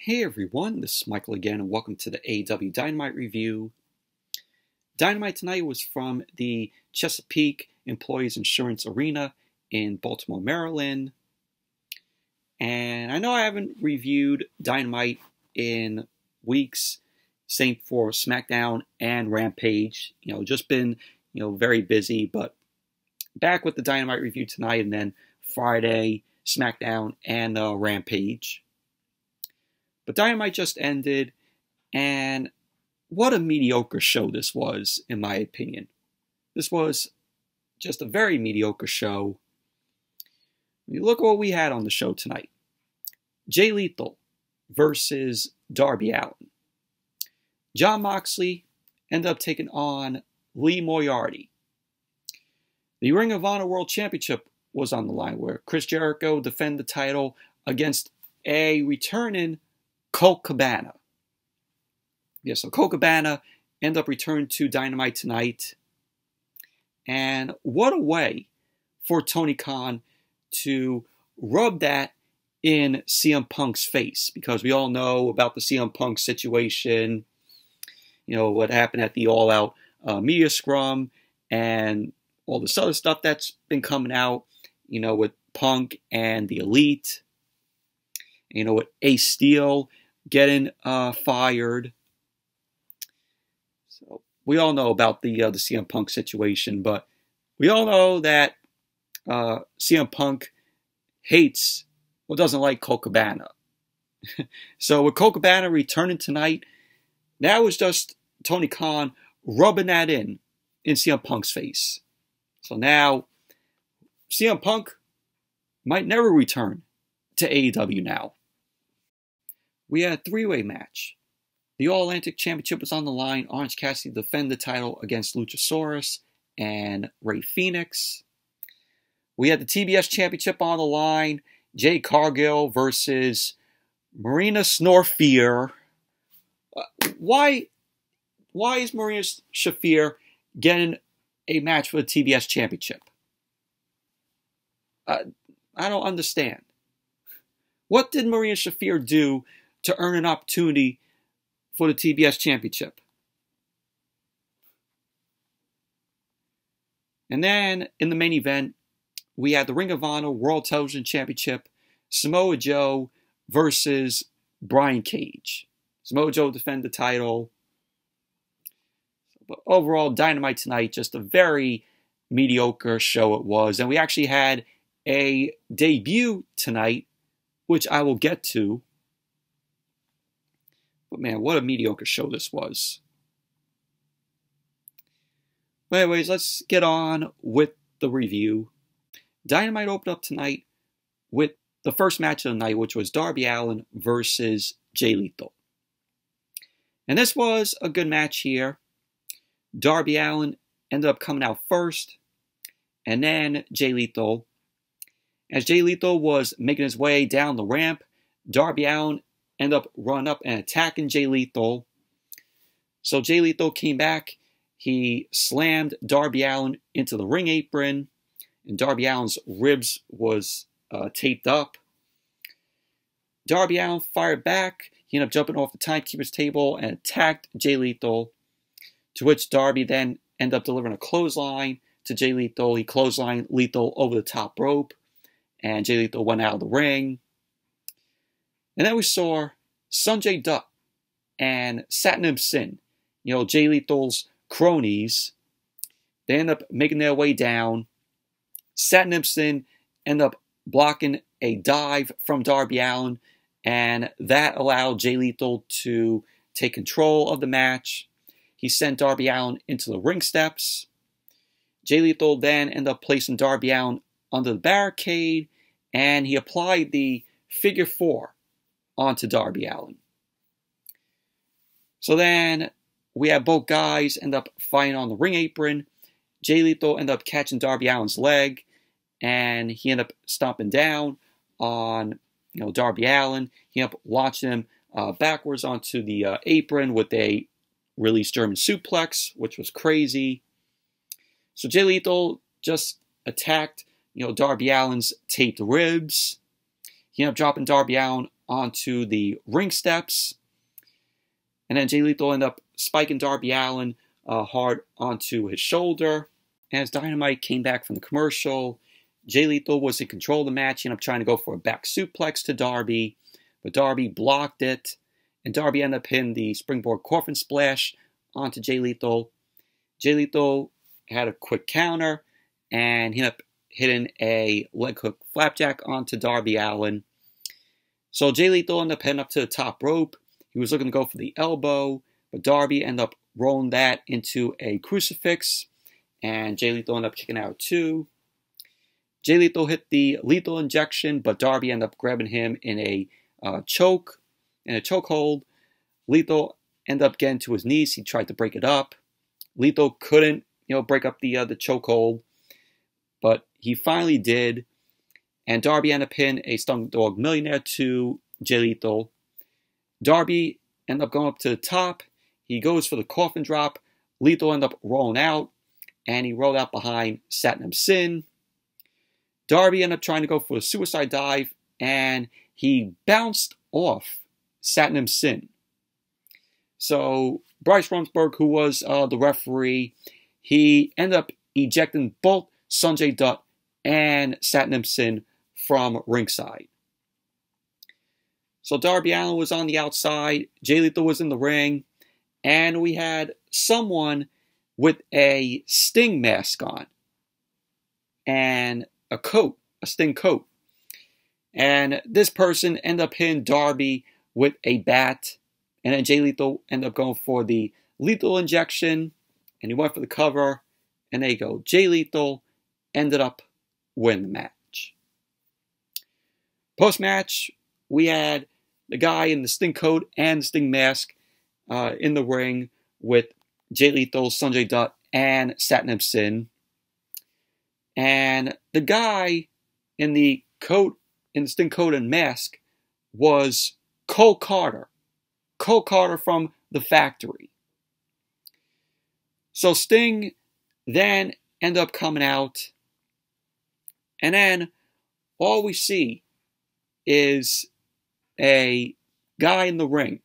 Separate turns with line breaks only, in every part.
Hey everyone, this is Michael again, and welcome to the AEW Dynamite review. Dynamite tonight was from the Chesapeake Employers Insurance Arena in Baltimore, Maryland. And I know I haven't reviewed Dynamite in weeks, same for SmackDown and Rampage. Just been, very busy, but back with the Dynamite review tonight, and then Friday, SmackDown and Rampage. But Dynamite just ended, and what a mediocre show this was, in my opinion. This was just a very mediocre show. Look at what we had on the show tonight. Jay Lethal versus Darby Allen. Jon Moxley ended up taking on Moriarty. The Ring of Honor World Championship was on the line, where Chris Jericho defended the title against a returning COLT CABANA. So COLT CABANA ended up returning to Dynamite tonight. And what a way for Tony Khan to rub that in CM Punk's face, because we all know about the CM Punk situation, what happened at the All Out media scrum and all this other stuff that's been coming out, with Punk and the Elite, with Ace Steel getting fired. So we all know about the CM Punk situation, but we all know that CM Punk hates or doesn't like COLT CABANA. So with COLT CABANA returning tonight, that was just Tony Khan rubbing that in CM Punk's face. So now CM Punk might never return to AEW now. We had a three-way match. The All-Atlantic Championship was on the line. Orange Cassidy defended the title against Luchasaurus and Fenix. We had the TBS Championship on the line. Jade Cargill versus Marina Shafir. Why is Marina Shafir getting a match for the TBS Championship? I don't understand. What did Marina Shafir do to earn an opportunity for the TBS Championship? And then in the main event, we had the Ring of Honor World Television Championship, Samoa Joe versus Brian Cage. Samoa Joe defended the title. But overall, Dynamite tonight, just a very mediocre show it was. And we actually had a debut tonight, which I will get to. But man, what a mediocre show this was. But anyways, let's get on with the review. Dynamite opened up tonight with the first match of the night, which was Darby Allen versus Jay Lethal. And this was a good match here. Darby Allen ended up coming out first, and then Jay Lethal. As Jay Lethal was making his way down the ramp, Darby Allen ended up running up and attacking Jay Lethal. So Jay Lethal came back. He slammed Darby Allen into the ring apron, and Darby Allen's ribs was taped up. Darby Allen fired back. He ended up jumping off the timekeeper's table and attacked Jay Lethal, to which Darby then ended up delivering a clothesline to Jay Lethal. He clotheslined Lethal over the top rope, and Jay Lethal went out of the ring. And then we saw Sanjay Dutt and Satnam Singh, Jay Lethal's cronies. They end up making their way down. Satnam Singh ended up blocking a dive from Darby Allen, and that allowed Jay Lethal to take control of the match. He sent Darby Allen into the ring steps. Jay Lethal then ended up placing Darby Allen under the barricade, and he applied the figure four onto Darby Allen. So then we had both guys end up fighting on the ring apron. Jay Lethal ended up catching Darby Allen's leg, and he ended up stomping down on Darby Allen. He ended up launching him backwards onto the apron with a released German suplex, which was crazy. So Jay Lethal just attacked Darby Allen's taped ribs. He ended up dropping Darby Allen onto the ring steps. And then Jay Lethal ended up spiking Darby Allen hard onto his shoulder. As Dynamite came back from the commercial, Jay Lethal was in control of the match. He ended up trying to go for a back suplex to Darby, but Darby blocked it. And Darby ended up hitting the springboard coffin splash onto Jay Lethal. Jay Lethal had a quick counter, and he ended up hitting a leg hook flapjack onto Darby Allen. So Jay Lethal ended up heading up to the top rope. He was looking to go for the elbow, but Darby ended up rolling that into a crucifix, and Jay Lethal ended up kicking out too. Jay Lethal hit the lethal injection, but Darby ended up grabbing him in a chokehold. Lethal ended up getting to his knees. He tried to break it up. Lethal couldn't, break up the chokehold, but he finally did. And Darby ended up hitting a Stung Dog Millionaire to Jay Lethal. Darby ended up going up to the top. He goes for the coffin drop. Lethal ended up rolling out, and he rolled out behind Satnam Singh. Darby ended up trying to go for a suicide dive, and he bounced off Satnam Singh. So Bryce Rumsberg, who was the referee, he ended up ejecting both Sanjay Dutt and Satnam Singh from ringside. So Darby Allen was on the outside, Jay Lethal was in the ring, and we had someone with a Sting mask on and a coat, a Sting coat. And this person ended up hitting Darby with a bat, and then Jay Lethal ended up going for the lethal injection, and he went for the cover, and there you go. Jay Lethal ended up winning the match. Post-match, we had the guy in the Sting coat and the Sting mask in the ring with Jay Lethal, Sanjay Dutt, and Satnam Singh. And the guy in the coat, in the Sting coat and mask, was Cole Carter. Cole Carter from The Factory. So Sting then ended up coming out, and then all we see is a guy in the ring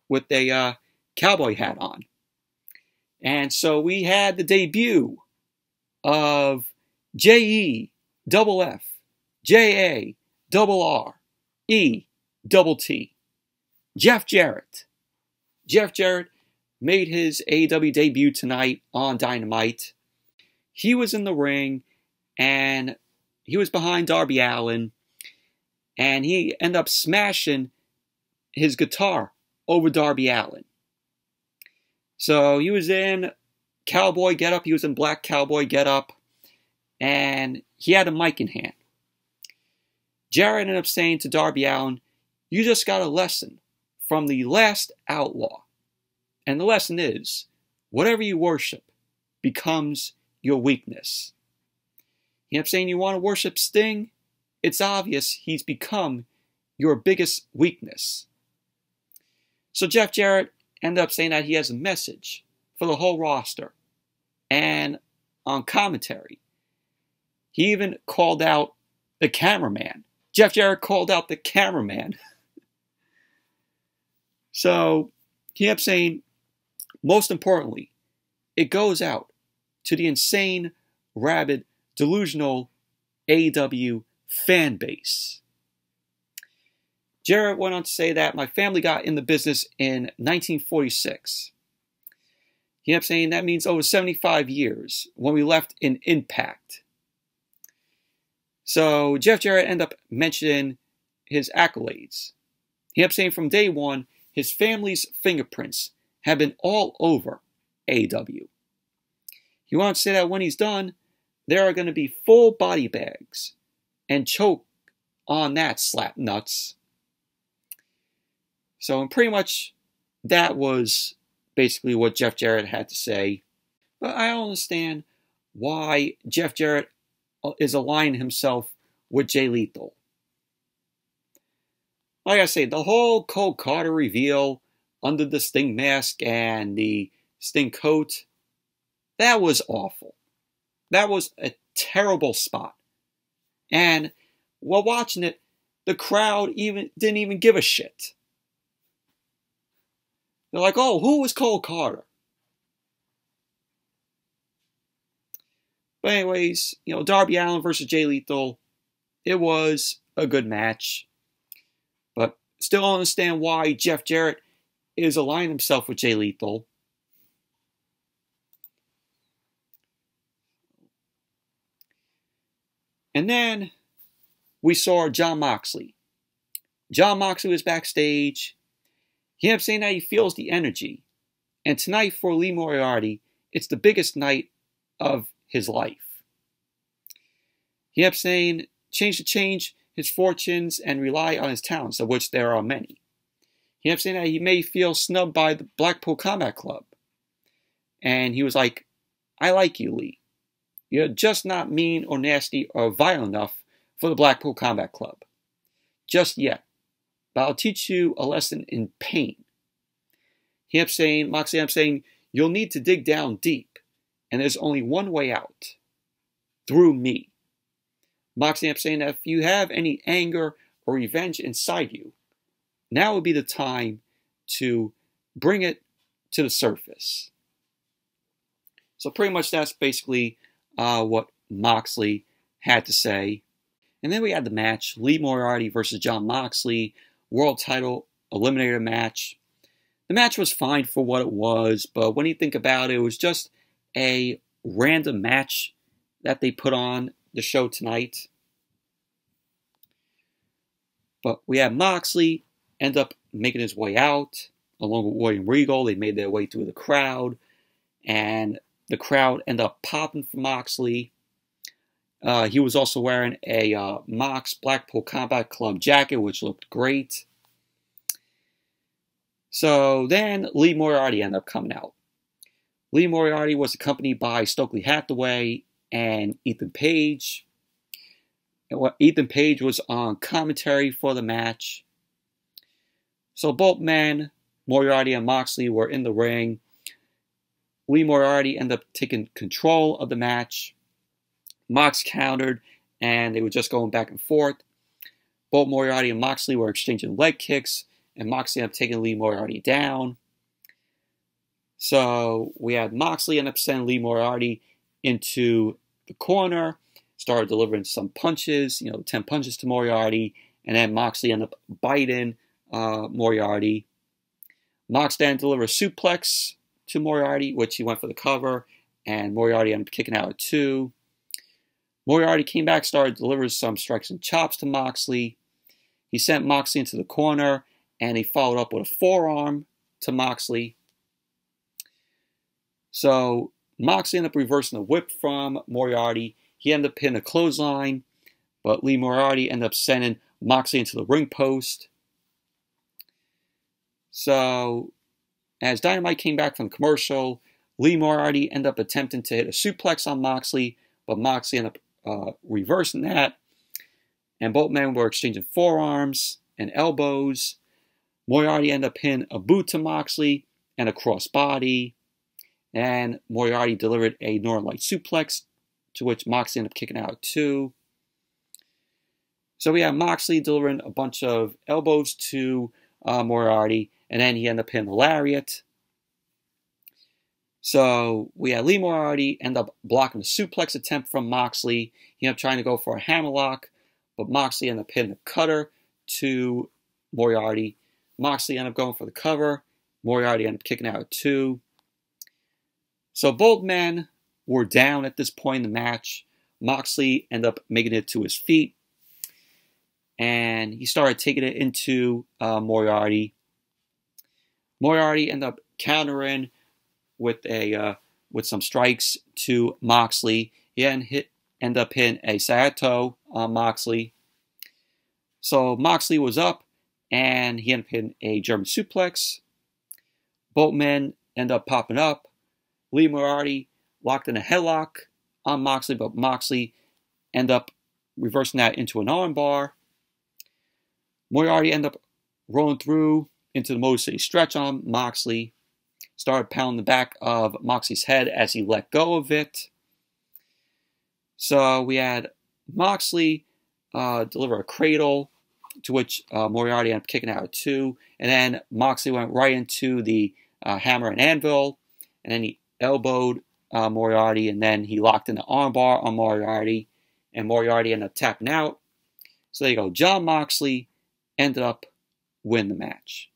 with a cowboy hat on. And so we had the debut of JEFF, JARRET, Jeff Jarrett. Jeff Jarrett made his AEW debut tonight on Dynamite. He was in the ring, and he was behind Darby Allen, and he ended up smashing his guitar over Darby Allen. So he was in cowboy getup, he was in black cowboy getup, and he had a mic in hand. Jarrett ended up saying to Darby Allen, "You just got a lesson from the last outlaw. And the lesson is, whatever you worship becomes your weakness." He ended up saying, you want to worship Sting? It's obvious he's become your biggest weakness. So Jeff Jarrett ended up saying that he has a message for the whole roster. And on commentary, he even called out the cameraman. Jeff Jarrett called out the cameraman. So he ended up saying, most importantly, it goes out to the insane, rabid, delusional AEW fan base. Jarrett went on to say that my family got in the business in 1946. He ended up saying that means over 75 years when we left in Impact. So Jeff Jarrett ended up mentioning his accolades. He ended up saying from day one, his family's fingerprints have been all over AEW. He wants to say that when he's done, there are going to be full body bags and choke on that slap nuts. So pretty much that was basically what Jeff Jarrett had to say. But I don't understand why Jeff Jarrett is aligning himself with Jay Lethal. Like I say, the whole Cole Carter reveal under the Sting mask and the Sting coat, that was awful. That was a terrible spot. And while watching it, the crowd didn't even give a shit. They're like, oh, who was Colt Carter? But anyways, Darby Allen versus Jay Lethal, it was a good match. But still don't understand why Jeff Jarrett is aligning himself with Jay Lethal. And then we saw Jon Moxley. Jon Moxley was backstage. He ended up saying that he feels the energy. And tonight for Lee Moriarty, it's the biggest night of his life. He ended up saying, change his fortunes and rely on his talents, of which there are many. He ended up saying that he may feel snubbed by the Blackpool Combat Club. And he was like, I like you, Lee. You're just not mean or nasty or violent enough for the Blackpool Combat Club. Just yet. But I'll teach you a lesson in pain. Moxley ended up saying, you'll need to dig down deep. And there's only one way out. Through me. Moxley ended up saying that if you have any anger or revenge inside you, now would be the time to bring it to the surface. So pretty much that's basically what Moxley had to say. And then we had the match, Lee Moriarty versus Jon Moxley, world title eliminator match. The match was fine for what it was, but when you think about it, it was just a random match that they put on the show tonight. But we had Moxley end up making his way out, along with William Regal. They made their way through the crowd, and the crowd ended up popping for Moxley. He was also wearing a Mox Blackpool Combat Club jacket, which looked great. So then Lee Moriarty ended up coming out. Lee Moriarty was accompanied by Stokely Hathaway and Ethan Page. Ethan Page was on commentary for the match. So both men, Moriarty and Moxley, were in the ring. Lee Moriarty ended up taking control of the match. Mox countered, and they were just going back and forth. Both Moriarty and Moxley were exchanging leg kicks, and Moxley ended up taking Lee Moriarty down. So we had Moxley end up sending Lee Moriarty into the corner, started delivering some punches, 10 punches to Moriarty, and then Moxley ended up biting Moriarty. Mox then delivered a suplex to Moriarty, which he went for the cover, and Moriarty ended up kicking out at 2. Moriarty came back, started delivering some strikes and chops to Moxley. He sent Moxley into the corner, and he followed up with a forearm to Moxley. So Moxley ended up reversing the whip from Moriarty. He ended up hitting a clothesline, but Lee Moriarty ended up sending Moxley into the ring post. So as Dynamite came back from the commercial, Lee Moriarty ended up attempting to hit a suplex on Moxley, but Moxley ended up reversing that. And both men were exchanging forearms and elbows. Moriarty ended up hitting a boot to Moxley and a crossbody. And Moriarty delivered a Northern Light suplex, to which Moxley ended up kicking out at 2. So we have Moxley delivering a bunch of elbows to Moriarty, and then he ended up hitting a lariat. So we had Lee Moriarty end up blocking a suplex attempt from Moxley. He ended up trying to go for a hammerlock, but Moxley ended up hitting a cutter to Moriarty. Moxley ended up going for the cover. Moriarty ended up kicking out at 2. So both men were down at this point in the match. Moxley ended up making it to his feet, and he started taking it into Moriarty. Moriarty ended up countering with some strikes to Moxley. He ended up hitting a Saito on Moxley. So Moxley was up, and he ended up hitting a German suplex. Both men ended up popping up. Lee Moriarty locked in a headlock on Moxley, but Moxley ended up reversing that into an armbar. Moriarty ended up rolling through into the Motor City Stretch on Moxley. Started pounding the back of Moxley's head as he let go of it. So we had Moxley deliver a cradle to which Moriarty ended up kicking out at 2. And then Moxley went right into the hammer and anvil. And then he elbowed Moriarty. And then he locked in the armbar on Moriarty. And Moriarty ended up tapping out. So there you go. Jon Moxley ended up winning the match.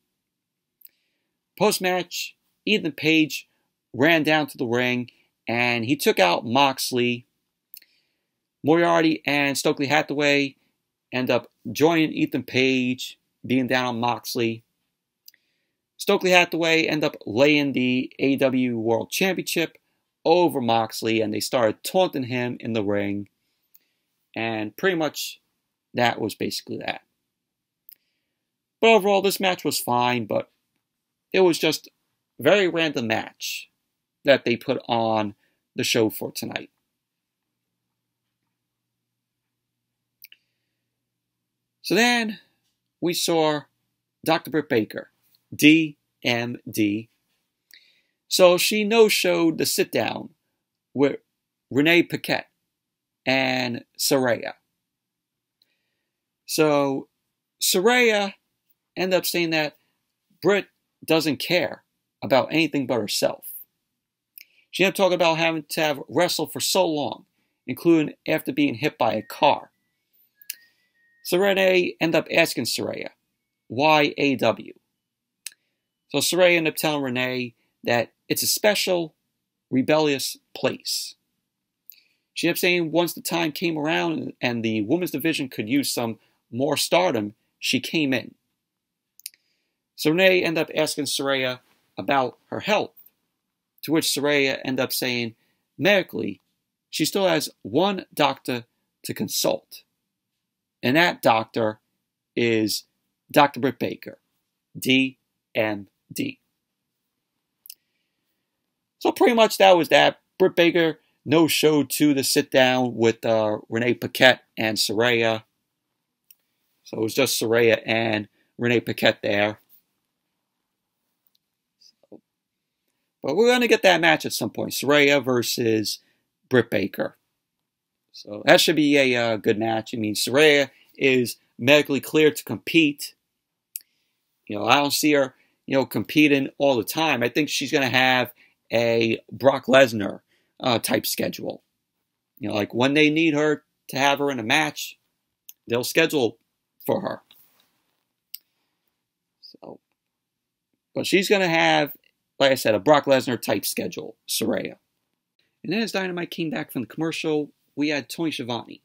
Post-match, Ethan Page ran down to the ring. And he took out Moxley. Moriarty and Stokely Hathaway end up joining Ethan Page, being down on Moxley. Stokely Hathaway end up laying the AEW World Championship over Moxley, and they started taunting him in the ring. And pretty much that was basically that. But overall, this match was fine, but it was just a very random match that they put on the show for tonight. So then we saw Dr. Brit Baker, DMD. So she no-showed the sit-down with Renee Paquette and Soraya. So Soraya ended up saying that Brit doesn't care about anything but herself. She ended up talking about having to have wrestled for so long, including after being hit by a car. So Renee ended up asking Soraya, why AEW? So Soraya ended up telling Renee that it's a special, rebellious place. She ended up saying once the time came around and the women's division could use some more stardom, she came in. So Renee ended up asking Soraya about her health, to which Soraya ended up saying, medically, she still has one doctor to consult. And that doctor is Dr. Brit Baker, DMD. So pretty much that was that. Brit Baker no-showed to the sit-down with Renee Paquette and Soraya. So it was just Soraya and Renee Paquette there. But we're going to get that match at some point. Soraya versus Brit Baker. So that should be a good match. I mean, Soraya is medically cleared to compete. You know, I don't see her, competing all the time. I think she's going to have a Brock Lesnar type schedule. Like when they need her to have her in a match, they'll schedule for her. So, but she's going to have, like I said, a Brock Lesnar type schedule, Soraya. And then as Dynamite came back from the commercial, we had Tony Schiavone.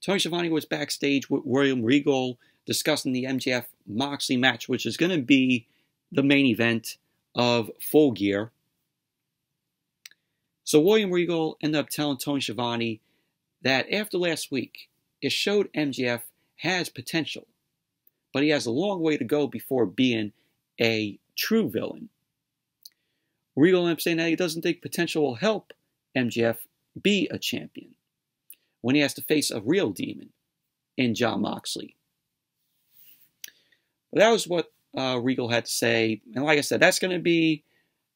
Tony Schiavone was backstage with William Regal discussing the MJF Moxley match, which is going to be the main event of Full Gear. So William Regal ended up telling Tony Schiavone that after last week, it showed MJF has potential, but he has a long way to go before being a true villain. Regal ended up saying that he doesn't think potential will help MJF be a champion when he has to face a real demon in Jon Moxley. But that was what Regal had to say. And like I said, that's going to be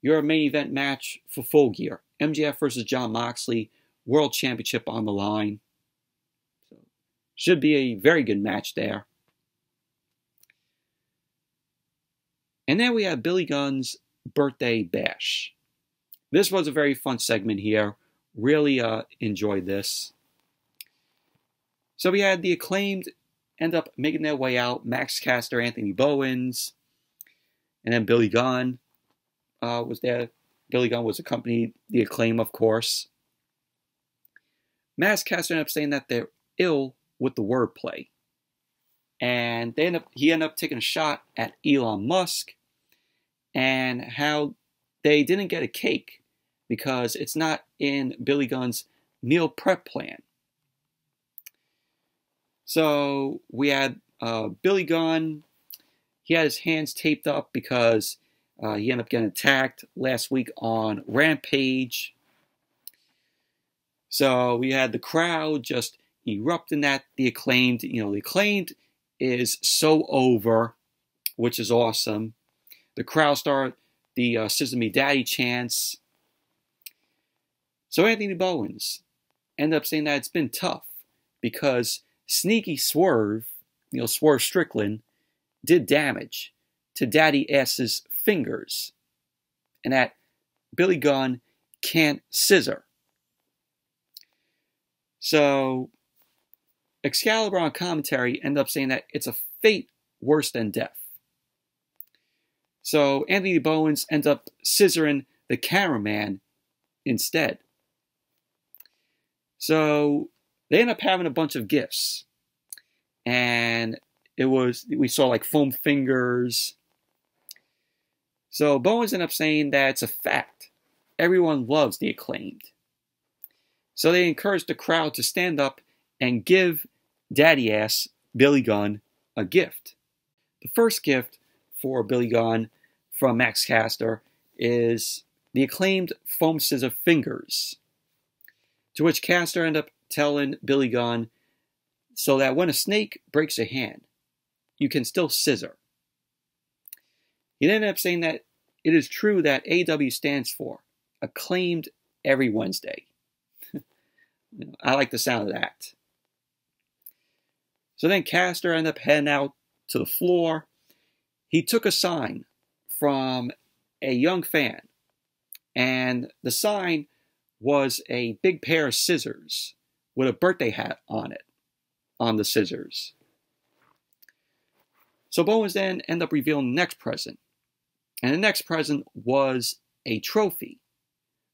your main event match for Full Gear. MJF versus Jon Moxley, World Championship on the line. So, should be a very good match there. And then we have Billy Gunn's Birthday Bash. This was a very fun segment here. Really enjoyed this. So we had the Acclaimed end up making their way out. Max Caster, Anthony Bowens, and then Billy Gunn was there. Billy Gunn was accompanied the Acclaim, of course. Max Caster ended up saying that they're ill with the wordplay. And he ended up taking a shot at Elon Musk and how they didn't get a cake because it's not in Billy Gunn's meal prep plan. So we had Billy Gunn. He had his hands taped up because he ended up getting attacked last week on Rampage. So we had the crowd just erupting at the Acclaimed. The Acclaimed is so over, which is awesome. The crowd started the Scissor Me Daddy chants. So Anthony Bowens ended up saying that it's been tough because Sneaky Swerve, Swerve Strickland, did damage to Daddy Ass's fingers, and that Billy Gunn can't scissor. So Excalibur on commentary ended up saying that it's a fate worse than death. So Anthony Bowens ends up scissoring the cameraman instead. So they end up having a bunch of gifts. And we saw like foam fingers. So Bowens ended up saying that it's a fact. Everyone loves the Acclaimed. So they encouraged the crowd to stand up and give Daddy Ass Billy Gunn a gift. The first gift for Billy Gunn from Max Caster is the Acclaimed foam scissor fingers. To which Caster ended up telling Billy Gunn so that when a snake breaks a hand, you can still scissor. He ended up saying that it is true that AEW stands for Acclaimed every Wednesday. I like the sound of that. So then Caster ended up heading out to the floor. He took a sign from a young fan, and the sign was a big pair of scissors with a birthday hat on it, on the scissors. So Bowens then ended up revealing the next present, and the next present was a trophy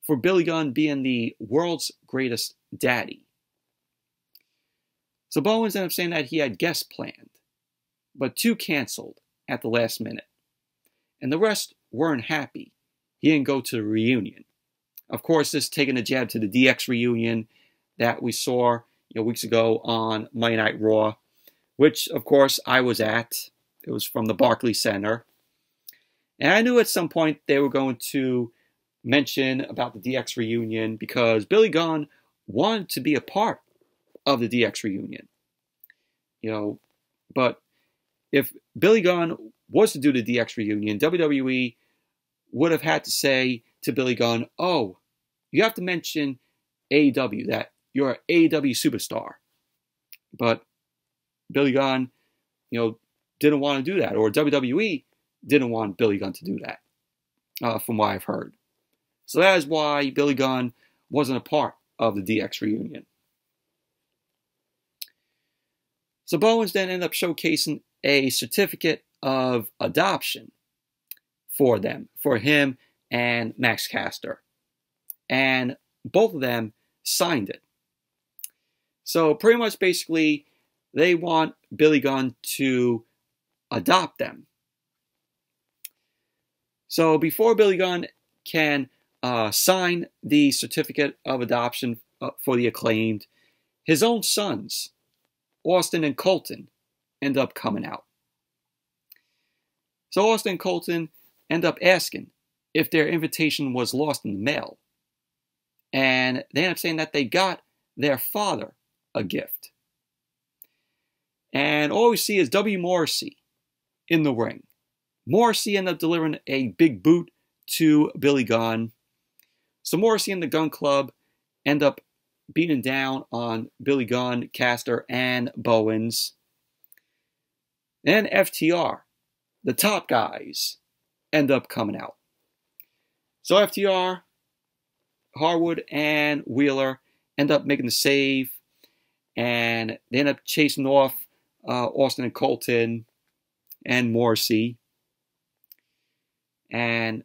for Billy Gunn being the world's greatest daddy. So Bowens ended up saying that he had guests planned, but 2 canceled at the last minute. And the rest weren't happy. He didn't go to the reunion. Of course, this taking a jab to the DX reunion that we saw weeks ago on Monday Night Raw, which, of course, I was at. It was from the Barclays Center. And I knew at some point they were going to mention about the DX reunion because Billy Gunn wanted to be a part of the DX reunion. But if Billy Gunn was to do the DX reunion, WWE would have had to say to Billy Gunn, oh, you have to mention AEW, that you're an AEW superstar. But Billy Gunn, didn't want to do that, or WWE didn't want Billy Gunn to do that, from what I've heard. So that is why Billy Gunn wasn't a part of the DX reunion. So Bowens then ended up showcasing a certificate of adoption for him and Max Caster. And both of them signed it. So pretty much basically, they want Billy Gunn to adopt them. So before Billy Gunn can sign the certificate of adoption for the Acclaimed, his own sons, Austin and Colton, end up coming out. So Austin and Colton end up asking if their invitation was lost in the mail. And they end up saying that they got their father a gift. And all we see is W. Morrissey in the ring. Morrissey ended up delivering a big boot to Billy Gunn. So Morrissey and the Gun Club end up beating down on Billy Gunn, Caster, and Bowens. Then FTR, the top guys, end up coming out. So FTR, Harwood, and Wheeler end up making the save, and they end up chasing off Austin and Colton and Morrissey. And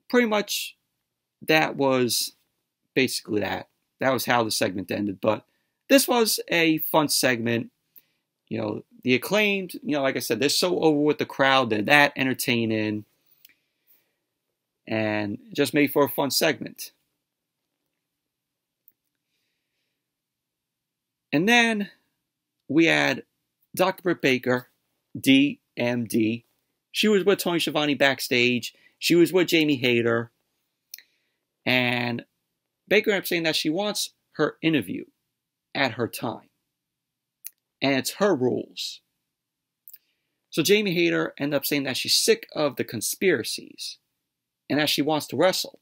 pretty much that was basically that. That was how the segment ended. But this was a fun segment. The Acclaimed, like I said, they're so over with the crowd. They're that entertaining. And it just made for a fun segment. And then we had Dr. Brit Baker, DMD. She was with Tony Schiavone backstage. She was with Jamie Hayter. And Baker ended up saying that she wants her interview at her time. And it's her rules. So Jamie Hayter ended up saying that she's sick of the conspiracies and that she wants to wrestle.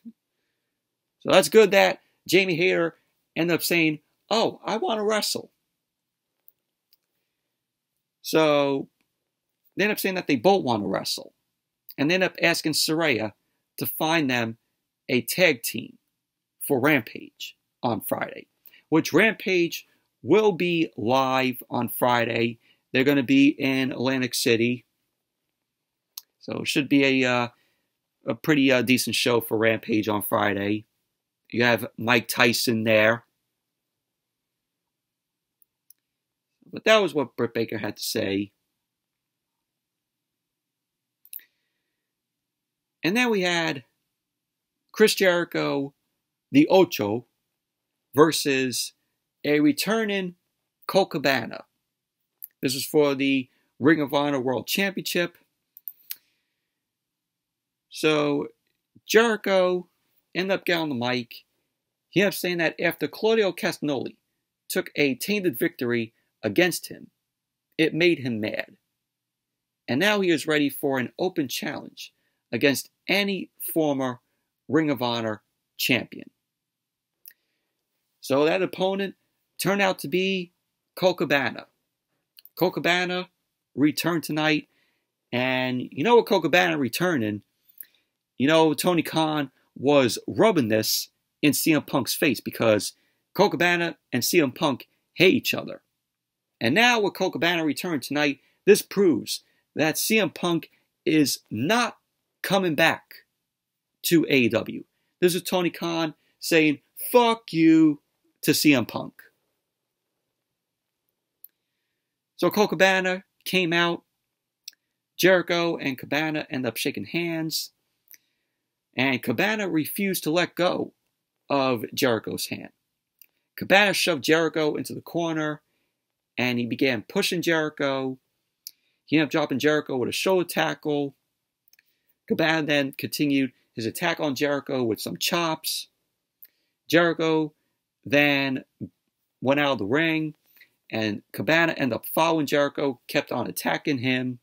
So that's good that Jamie Hayter ended up saying, oh, I want to wrestle. So they end up saying that they both want to wrestle. And they end up asking Soraya to find them a tag team for Rampage on Friday, which Rampage will be live on Friday. They're going to be in Atlantic City. So it should be a pretty decent show for Rampage on Friday. You have Mike Tyson there. But that was what Brit Baker had to say. And then we had Chris Jericho, the Ocho, versus a returning COLT CABANA. This was for the Ring of Honor World Championship. So Jericho ended up getting on the mic. He ended up saying that after Claudio Castagnoli took a tainted victory against him, it made him mad. And now he is ready for an open challenge against any former Ring of Honor champion. So that opponent turned out to be COLT CABANA. COLT CABANA returned tonight. And you know what COLT CABANA returning? You know, Tony Khan was rubbing this in CM Punk's face because COLT CABANA and CM Punk hate each other. And now with COLT CABANA returned tonight, this proves that CM Punk is not coming back to AEW. This is Tony Khan saying, fuck you to CM Punk. So COLT CABANA came out. Jericho and Cabana end up shaking hands. And Cabana refused to let go of Jericho's hand. Cabana shoved Jericho into the corner, and he began pushing Jericho. He ended up dropping Jericho with a shoulder tackle. Cabana then continued his attack on Jericho with some chops. Jericho then went out of the ring, and Cabana ended up following Jericho, kept on attacking him.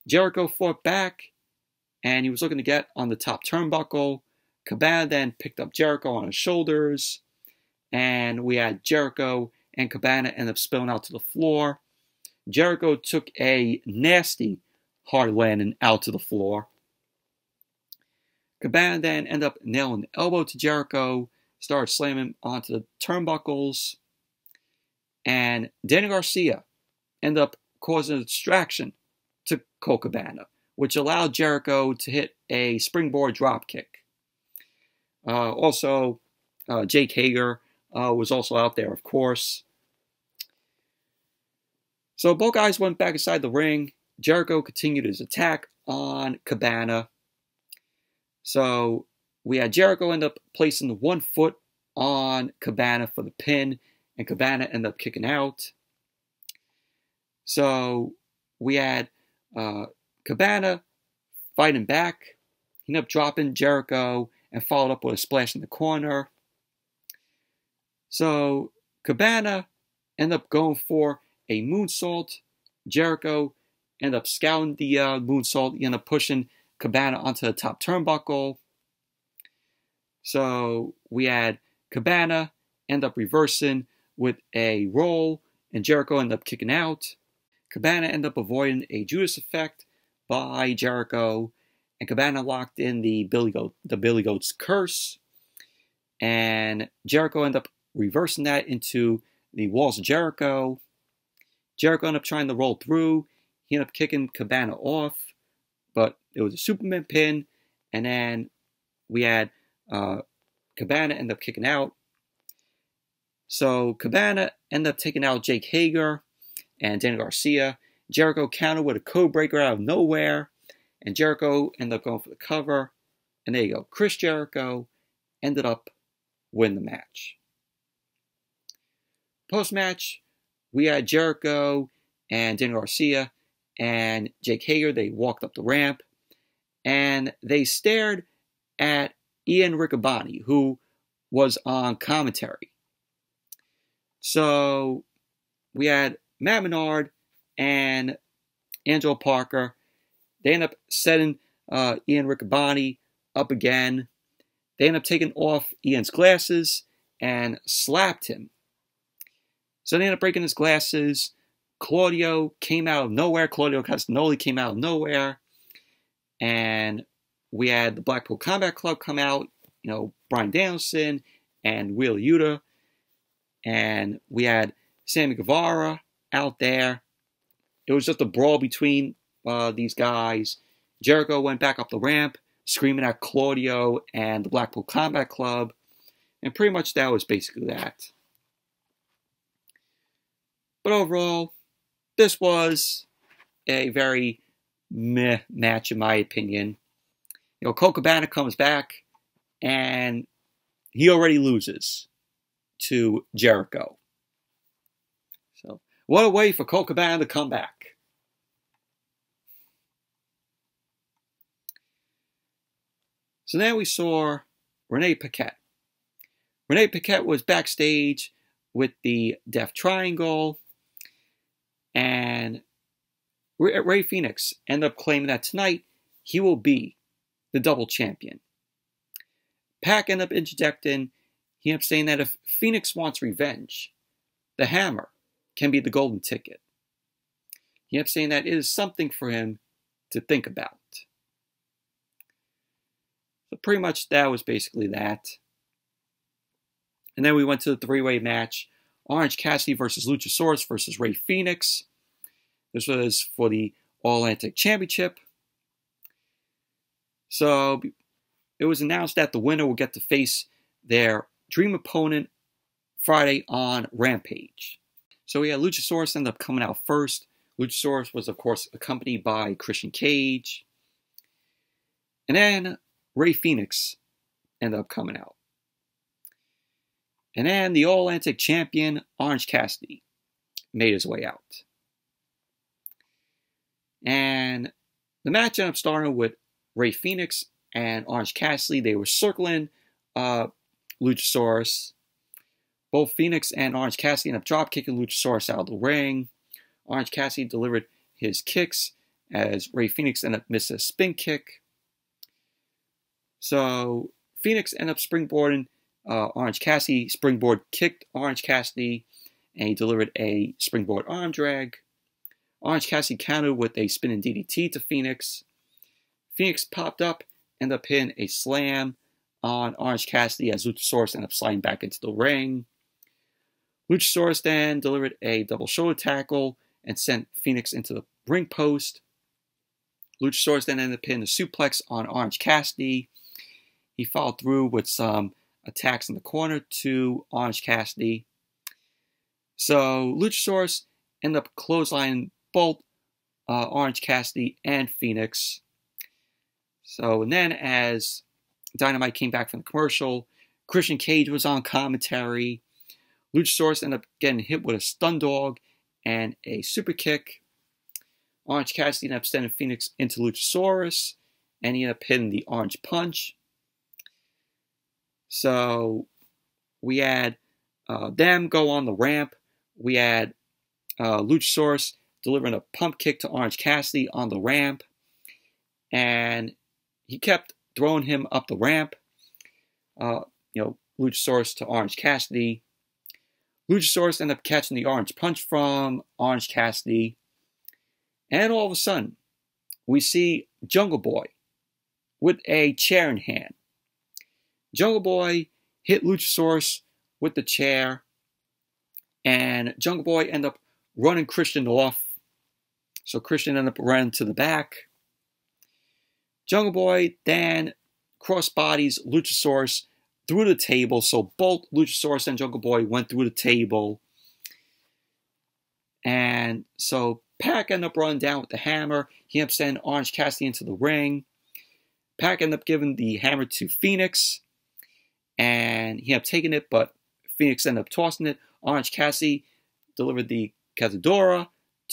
Jericho fought back, and he was looking to get on the top turnbuckle. Cabana then picked up Jericho on his shoulders, and we had Jericho and Cabana end up spilling out to the floor. Jericho took a nasty hard landing out to the floor. Cabana then ended up nailing the elbow to Jericho, started slamming onto the turnbuckles, and Danny Garcia ended up causing a distraction to COLT CABANA, which allowed Jericho to hit a springboard dropkick. Also, Jake Hager was also out there, of course. So both guys went back inside the ring. Jericho continued his attack on Cabana. So we had Jericho end up placing one foot on Cabana for the pin, and Cabana ended up kicking out. So we had Cabana fighting back. He ended up dropping Jericho and followed up with a splash in the corner. So Cabana ended up going for a moonsault. Jericho ended up scouting the moonsault. He ended up pushing Cabana onto the top turnbuckle. So we had Cabana end up reversing with a roll, and Jericho ended up kicking out. Cabana ended up avoiding a Judas effect by Jericho, and Cabana locked in the Billy Goat's curse, and Jericho ended up reversing that into the walls of Jericho. Jericho ended up trying to roll through. He ended up kicking Cabana off, but it was a Superman pin, and then we had Cabana end up kicking out. So Cabana ended up taking out Jake Hager and Danny Garcia. Jericho countered with a code breaker out of nowhere, and Jericho ended up going for the cover. And there you go. Chris Jericho ended up winning the match. Post-match, we had Jericho and Danny Garcia and Jake Hager. They walked up the ramp, and they stared at Ian Riccaboni, who was on commentary. So we had Matt Menard and Angelo Parker. They end up setting Ian Riccaboni up again. They end up taking off Ian's glasses and slapped him. So they end up breaking his glasses, Claudio came out of nowhere. Claudio Castagnoli came out of nowhere. And we had the Blackpool Combat Club come out, Bryan Danielson and Wheeler Yuta. And we had Sammy Guevara out there. It was just a brawl between these guys. Jericho went back up the ramp, screaming at Claudio and the Blackpool Combat Club. And pretty much that was basically that. But overall, this was a very meh match in my opinion. COLT CABANA comes back and he already loses to Jericho. So what a way for COLT CABANA to come back. So then we saw Renee Paquette. Renee Paquette was backstage with the Death Triangle, and Rey Fenix ended up claiming that tonight he will be the double champion. Pac ended up interjecting. He ended up saying that if Fenix wants revenge, the hammer can be the golden ticket. He ended up saying that it is something for him to think about. So pretty much that was basically that. And then we went to the three-way match. Orange Cassidy versus Luchasaurus versus Rey Fenix. This was for the All-Atlantic Championship. So it was announced that the winner will get to face their dream opponent Friday on Rampage. So we had Luchasaurus end up coming out first. Luchasaurus was, of course, accompanied by Christian Cage. And then Rey Fenix ended up coming out. And then the All-Atlantic champion, Orange Cassidy, made his way out. And the match ended up starting with Rey Fenix and Orange Cassidy. They were circling Luchasaurus. Both Fenix and Orange Cassidy ended up drop-kicking Luchasaurus out of the ring. Orange Cassidy delivered his kicks as Rey Fenix ended up missing a spin kick. So Fenix ended up springboarding Orange Cassidy. Springboard kicked Orange Cassidy, and he delivered a springboard arm drag. Orange Cassidy countered with a spinning DDT to Fenix. Fenix popped up, ended up hitting a slam on Orange Cassidy as Luchasaurus ended up sliding back into the ring. Luchasaurus then delivered a double shoulder tackle and sent Fenix into the ring post. Luchasaurus then ended up hitting a suplex on Orange Cassidy. He followed through with some attacks in the corner to Orange Cassidy. So Luchasaurus ended up clotheslining both Orange Cassidy and Fenix. So and then as Dynamite came back from the commercial, Christian Cage was on commentary. Luchasaurus ended up getting hit with a stun dog and a super kick. Orange Cassidy ended up sending Fenix into Luchasaurus, and he ended up hitting the Orange Punch. So we had them go on the ramp. We had Luchasaurus delivering a pump kick to Orange Cassidy on the ramp. And he kept throwing him up the ramp. Luchasaurus to Orange Cassidy. Luchasaurus ended up catching the Orange Punch from Orange Cassidy. And all of a sudden, we see Jungle Boy with a chair in hand. Jungle Boy hit Luchasaurus with the chair, and Jungle Boy ended up running Christian off. So Christian ended up running to the back. Jungle Boy then cross-bodies Luchasaurus through the table, so both Luchasaurus and Jungle Boy went through the table. And so Pac ended up running down with the hammer. He ended up sending Orange Cassidy into the ring. Pac ended up giving the hammer to Fenix, and he ended up taking it, but Fenix ended up tossing it. Orange Cassidy delivered the Cazadora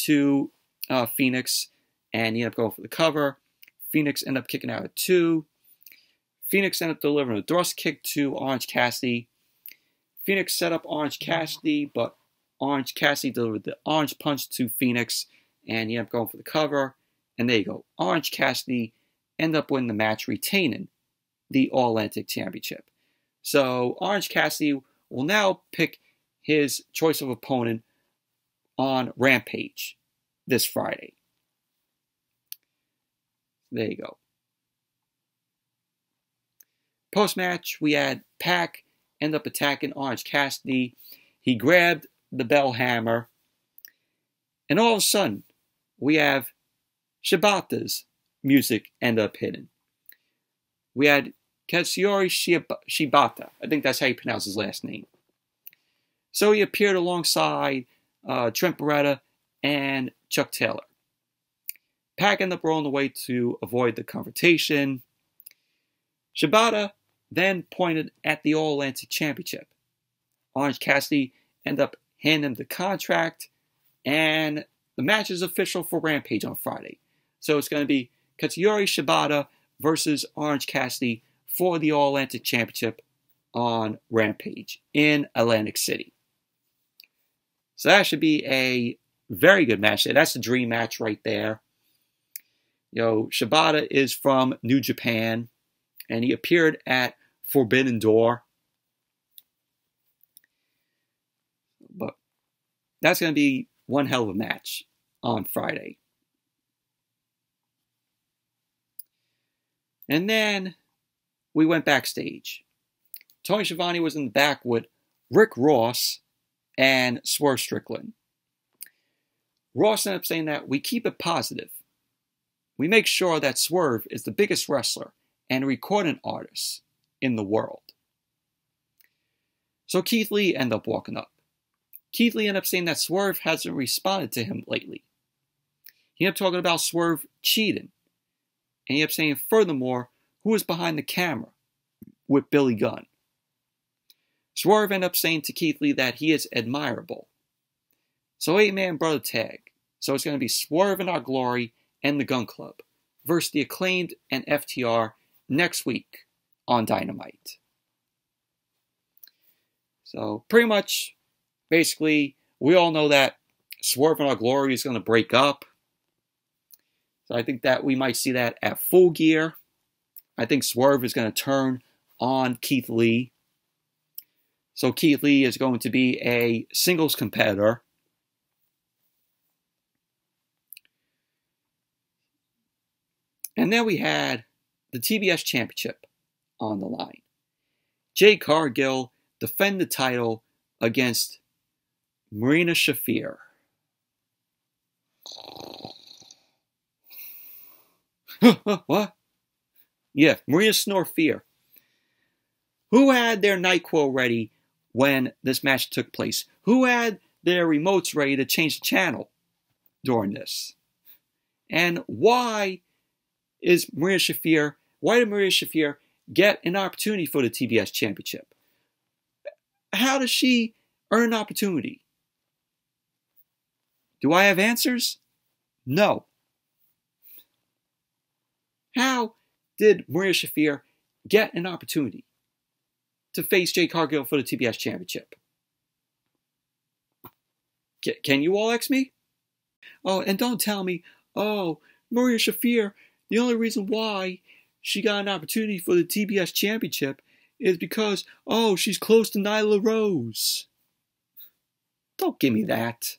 to Fenix, and he ended up going for the cover. Fenix ended up kicking out at 2. Fenix ended up delivering a thrust kick to Orange Cassidy. Fenix set up Orange Cassidy, but Orange Cassidy delivered the Orange Punch to Fenix, and he ended up going for the cover. And there you go. Orange Cassidy ended up winning the match, retaining the All-Atlantic Championship. So Orange Cassidy will now pick his choice of opponent on Rampage this Friday. There you go. Post-match, we had Pac end up attacking Orange Cassidy. He grabbed the bell hammer. And all of a sudden, we have Shibata's music end up hitting. We had Katsuyori Shibata. I think that's how you pronounce his last name. So he appeared alongside Trent Beretta and Chuck Taylor. Pac ended up rolling away to avoid the confrontation. Shibata then pointed at the All-Atlantic Championship. Orange Cassidy ended up handing him the contract, and the match is official for Rampage on Friday. So it's going to be Katsuyori Shibata versus Orange Cassidy for the All-Atlantic Championship on Rampage in Atlantic City. So that should be a very good match. That's a dream match right there. You know, Shibata is from New Japan, and he appeared at Forbidden Door. But that's going to be one hell of a match on Friday. And then we went backstage. Tony Schiavone was in the back with Rick Ross and Swerve Strickland. Ross ended up saying that we keep it positive. We make sure that Swerve is the biggest wrestler and recording artist in the world. So Keith Lee ended up walking up. Keith Lee ended up saying that Swerve hasn't responded to him lately. He ended up talking about Swerve cheating. And he ended up saying, furthermore, who is behind the camera with Billy Gunn? Swerve ended up saying to Keith Lee that he is admirable. So 8-man brother tag. So it's going to be Swerve in Our Glory and the Gun Club versus the Acclaimed and FTR next week on Dynamite. So pretty much, basically, we all know that Swerve in Our Glory is going to break up. So I think that we might see that at Full Gear. I think Swerve is going to turn on Keith Lee. So Keith Lee is going to be a singles competitor. And then we had the TBS Championship on the line. Jade Cargill defend the title against Marina Shafir. What? Yeah, Marina Shafir. Who had their NyQuil ready when this match took place? Who had their remotes ready to change the channel during this? And why did Marina Shafir get an opportunity for the TBS Championship? How does she earn an opportunity? Do I have answers? No. How did Marina Shafir get an opportunity to face Jade Cargill for the TBS Championship? Can you all ask me? Oh, and don't tell me, oh, Marina Shafir, the only reason why she got an opportunity for the TBS Championship is because, oh, she's close to Nyla Rose. Don't give me that.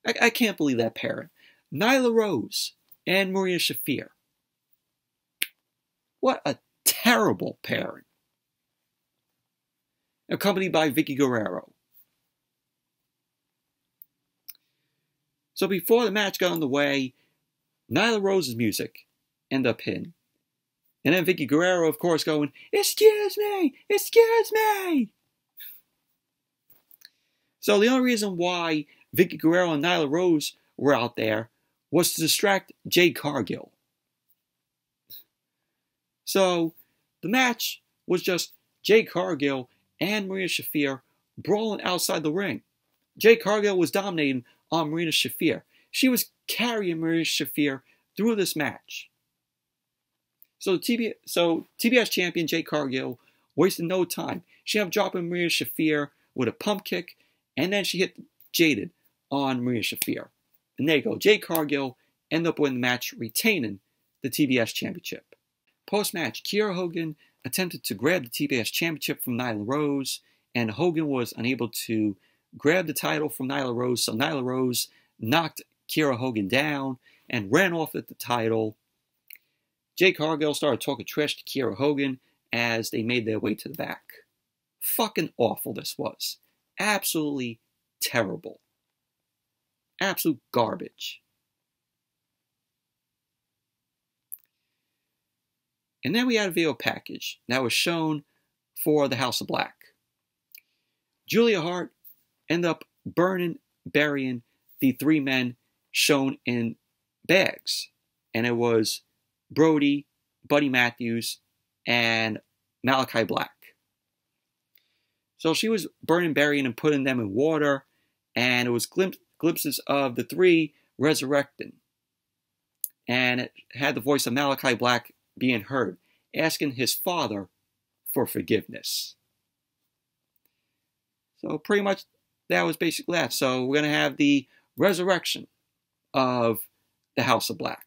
I can't believe that pairing. Nyla Rose and Marina Shafir. What a terrible pairing. Accompanied by Vicky Guerrero. So before the match got underway, Nyla Rose's music ended up hitting. And then Vicky Guerrero, of course, going, "Excuse me! Excuse me!" So the only reason why Vicky Guerrero and Nyla Rose were out there was to distract Jade Cargill. So the match was just Jade Cargill and Marina Shafir brawling outside the ring. Jade Cargill was dominating on Marina Shafir. She was carrying Marina Shafir through this match. So TBS champion Jade Cargill wasted no time. She ended up dropping Marina Shafir with a pump kick, and then she hit Jaded on Marina Shafir. And there you go. Jade Cargill ended up winning the match, retaining the TBS championship. Post-match, Kiera Hogan attempted to grab the TBS championship from Nyla Rose, and Hogan was unable to grabbed the title from Nyla Rose, so Nyla Rose knocked Kiera Hogan down and ran off with the title. Jade Cargill started talking trash to Kiera Hogan as they made their way to the back. Fucking awful this was. Absolutely terrible. Absolute garbage. And then we had a video package that was shown for the House of Black. Julia Hart ended up burying the three men shown in bags. And it was Brody, Buddy Matthews, and Malachi Black. So she was burying and putting them in water, and it was glimpses of the three resurrecting. And it had the voice of Malachi Black being heard, asking his father for forgiveness. So pretty much that was basically that. So we're going to have the resurrection of the House of Black.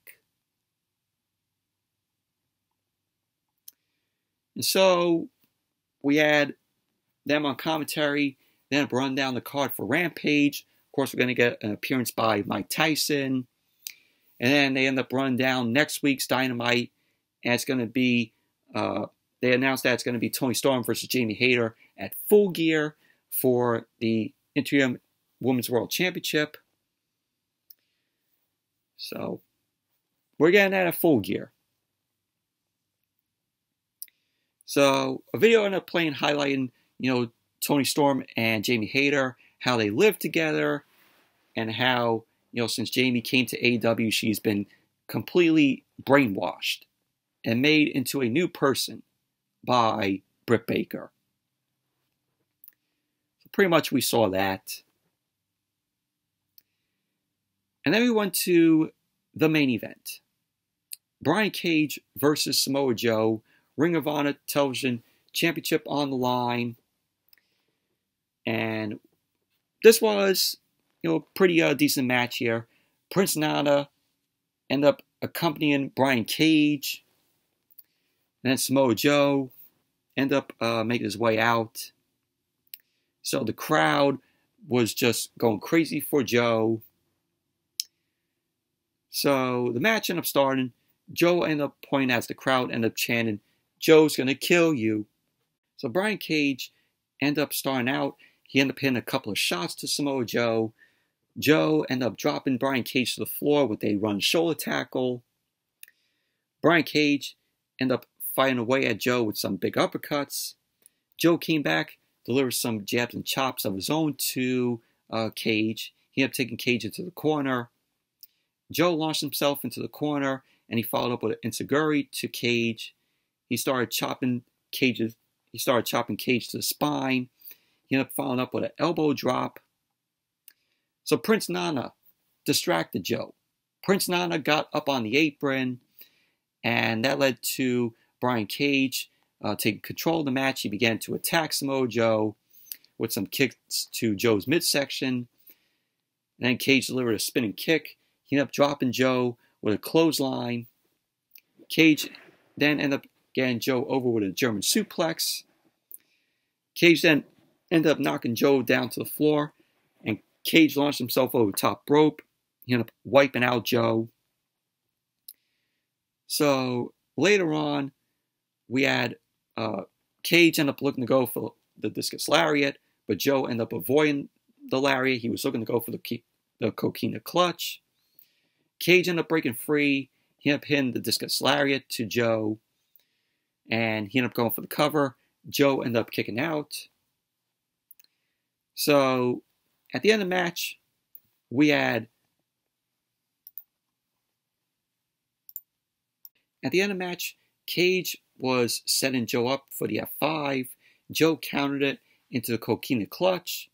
And so we had them on commentary, then run down the card for Rampage. Of course, we're going to get an appearance by Mike Tyson. And then they end up running down next week's Dynamite. And it's going to be, they announced that it's going to be Toni Storm versus Jamie Hayter at Full Gear for the Interim Women's World Championship. So we're getting that at Full Gear. So a video ended up playing highlighting, Toni Storm and Jamie Hayter, how they live together, and how, since Jamie came to AEW, she's been completely brainwashed and made into a new person by Brit Baker. So pretty much we saw that. And then we went to the main event. Brian Cage versus Samoa Joe, Ring of Honor Television Championship on the line. And this was, pretty decent match here. Prince Nana ended up accompanying Brian Cage. And then Samoa Joe ended up making his way out. So the crowd was just going crazy for Joe. So the match ended up starting. Joe ended up pointing as the crowd ended up chanting, "Joe's going to kill you." So Brian Cage ended up starting out. He ended up hitting a couple of shots to Samoa Joe. Joe ended up dropping Brian Cage to the floor with a run shoulder tackle. Brian Cage ended up fighting away at Joe with some big uppercuts. Joe came back, delivered some jabs and chops of his own to Cage. He ended up taking Cage into the corner. Joe launched himself into the corner, and he followed up with an enziguri to Cage. He started chopping Cage to the spine. He ended up following up with an elbow drop. So Prince Nana distracted Joe. Prince Nana got up on the apron, and that led to Brian Cage taking control of the match. He began to attack Samoa Joe with some kicks to Joe's midsection. And then Cage delivered a spinning kick. He ended up dropping Joe with a clothesline. Cage then ended up getting Joe over with a German suplex. Cage then ended up knocking Joe down to the floor, and Cage launched himself over the top rope. He ended up wiping out Joe. So later on, we had Cage end up looking to go for the discus lariat, but Joe ended up avoiding the lariat. He was looking to go for the coquina clutch. Cage ended up breaking free. He ended up hitting the discus lariat to Joe, and he ended up going for the cover. Joe ended up kicking out. So at the end of the match, we had Cage was setting Joe up for the F5. Joe countered it into the coquina clutch,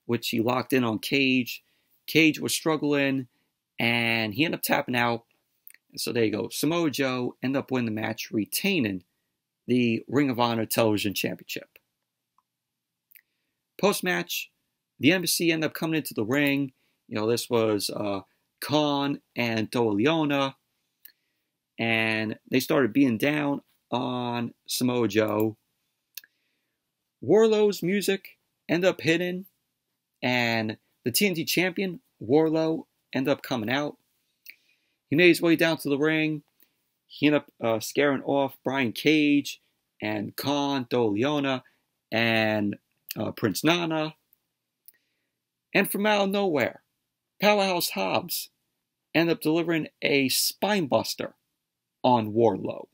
which he locked in on Cage. Cage was struggling, and he ended up tapping out. So there you go. Samoa Joe ended up winning the match, retaining the Ring of Honor Television Championship. Post-match, the Embassy ended up coming into the ring. This was Khan and Toa Leona. And they started beating down on Samoa Joe. Warlow's music ended up hitting. and the TNT champion, Wardlow, ended up coming out. He made his way down to the ring. He ended up scaring off Brian Cage and Khan, Do Leona, and Prince Nana. And from out of nowhere, Powerhouse Hobbs ended up delivering a spinebuster on Wardlow.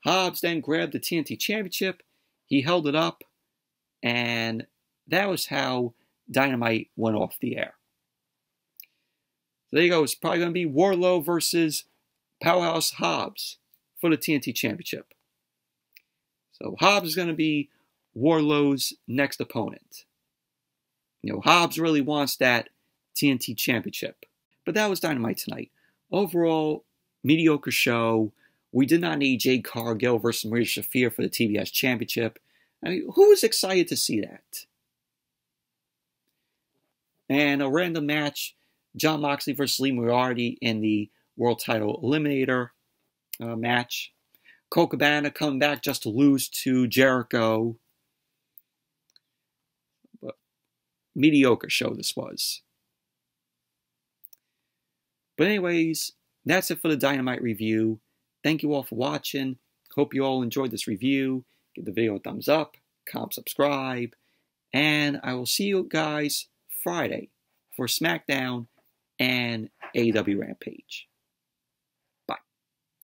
Hobbs then grabbed the TNT Championship. He held it up, and that was how Dynamite went off the air. So there you go. It's probably going to be Wardlow versus Powerhouse Hobbs for the TNT Championship. So Hobbs is going to be Wardlow's next opponent. You know, Hobbs really wants that TNT Championship. But that was Dynamite tonight. Overall, mediocre show. We did not need Jade Cargill versus Marina Shafir for the TBS Championship. I mean, who was excited to see that? And a random match, Jon Moxley versus Moriarty in the World Title Eliminator match. COLT CABANA coming back just to lose to Jericho. But mediocre show this was. But anyways, that's it for the Dynamite review. Thank you all for watching. Hope you all enjoyed this review. Give the video a thumbs up, comment, subscribe, and I will see you guys Friday for SmackDown and AEW Rampage.